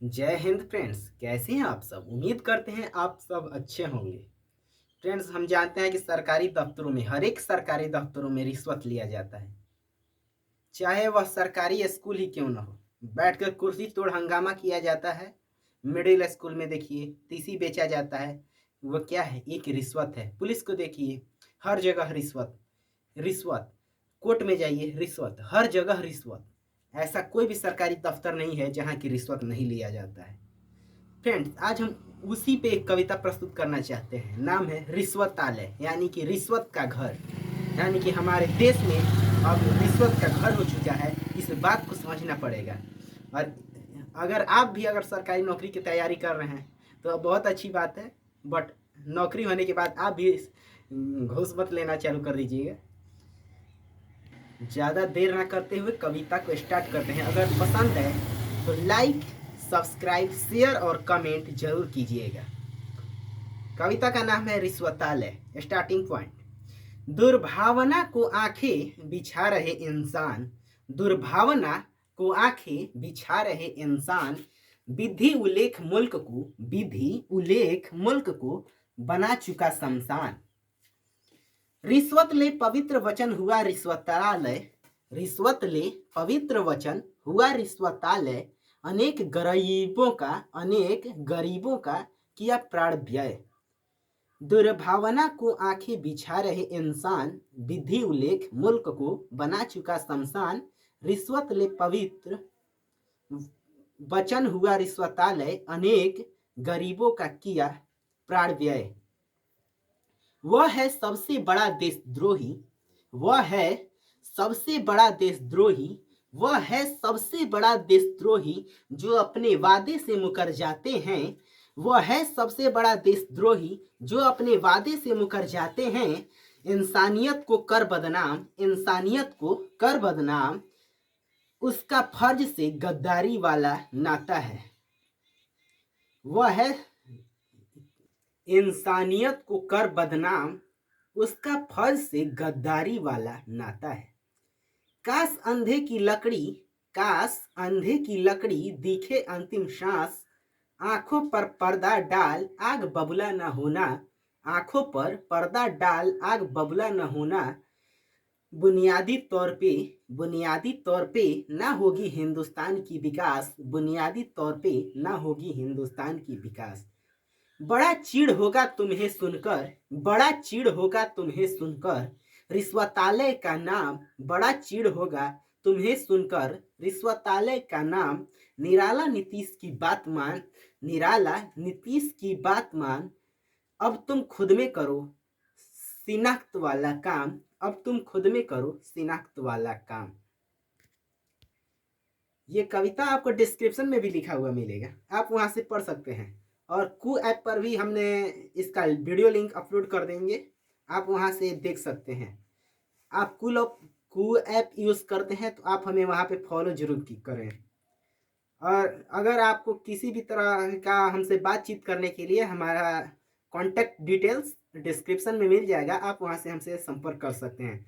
जय हिंद फ्रेंड्स, कैसे हैं आप सब। उम्मीद करते हैं आप सब अच्छे होंगे। फ्रेंड्स, हम जानते हैं कि सरकारी दफ्तरों में, हर एक सरकारी दफ्तरों में रिश्वत लिया जाता है। चाहे वह सरकारी स्कूल ही क्यों ना हो, बैठकर कुर्सी तोड़ हंगामा किया जाता है। मिडिल स्कूल में देखिए टीसी बेचा जाता है। वह क्या है? एक रिश्वत है। पुलिस को देखिए, हर जगह रिश्वत। रिश्वत। कोर्ट में जाइए, रिश्वत। हर जगह रिश्वत। ऐसा कोई भी सरकारी दफ्तर नहीं है जहाँ की रिश्वत नहीं लिया जाता है। फ्रेंड्स, आज हम उसी पे एक कविता प्रस्तुत करना चाहते हैं। नाम है रिश्वतालय, यानी कि रिश्वत का घर। यानी कि हमारे देश में अब रिश्वत का घर हो चुका है। इस बात को समझना पड़ेगा। और अगर सरकारी नौकरी की तैयारी कर रहे हैं तो बहुत अच्छी बात है। बट नौकरी होने के बाद आप भी घूस मत लेना चालू कर दीजिएगा। ज़्यादा देर ना करते हुए कविता को स्टार्ट करते हैं। अगर पसंद है तो लाइक, सब्सक्राइब, शेयर और कमेंट जरूर कीजिएगा। कविता का नाम है रिश्वतालय। Starting point. दुर्भावना को आंखें बिछा रहे इंसान, दुर्भावना को आंखें बिछा रहे इंसान, विधि उल्लेख मुल्क को बना चुका शमशान। रिश्वत ले पवित्र वचन हुआ रिश्वतालय, रिश्वत ले पवित्र वचन हुआ रिश्वतालय, अनेक गरीबों का किया प्राण व्यय। दुर्भावना को आंखें बिछा रहे इंसान, विधि उल्लेख मुल्क को बना चुका शमशान। रिश्वत ले पवित्र वचन हुआ रिश्वतालय, अनेक गरीबों का किया प्राण व्यय। वह है सबसे बड़ा देशद्रोही, वह है सबसे बड़ा देशद्रोही, वह है सबसे बड़ा देशद्रोही जो अपने वादे से मुकर जाते हैं। वह है सबसे बड़ा देशद्रोही जो अपने वादे से मुकर जाते हैं। इंसानियत को कर बदनाम, इंसानियत को कर बदनाम, उसका फर्ज से गद्दारी वाला नाता है। वह है इंसानियत को कर बदनाम, उसका फर्ज से गद्दारी वाला नाता है। काश अंधे की लकड़ी, काश अंधे की लकड़ी दिखे अंतिम सांस, आंखों पर पर्दा डाल आग बबूला न होना, आंखों पर पर्दा डाल आग बबूला न होना। बुनियादी तौर पे ना होगी हिंदुस्तान की विकास, बुनियादी तौर पे ना होगी हिंदुस्तान की विकास। बड़ा चिढ़ होगा तुम्हें सुनकर, बड़ा चिढ़ होगा तुम्हें सुनकर रिश्वतालय का नाम, बड़ा चिढ़ होगा तुम्हें सुनकर रिश्वतालय का नाम। निराला नीतीश की बात मान, निराला नीतीश की बात मान, अब तुम खुद में करो शिनाख्त वाला काम, अब तुम खुद में करो शिनाख्त वाला काम। ये कविता आपको डिस्क्रिप्शन में भी लिखा हुआ मिलेगा, आप वहां से पढ़ सकते हैं। और कू ऐप पर भी हमने इसका वीडियो लिंक अपलोड कर देंगे, आप वहां से देख सकते हैं। आप कू ऐप यूज़ करते हैं तो आप हमें वहां पे फॉलो जरूर करें। और अगर आपको किसी भी तरह का हमसे बातचीत करने के लिए, हमारा कॉन्टैक्ट डिटेल्स डिस्क्रिप्शन में मिल जाएगा, आप वहां से हमसे संपर्क कर सकते हैं।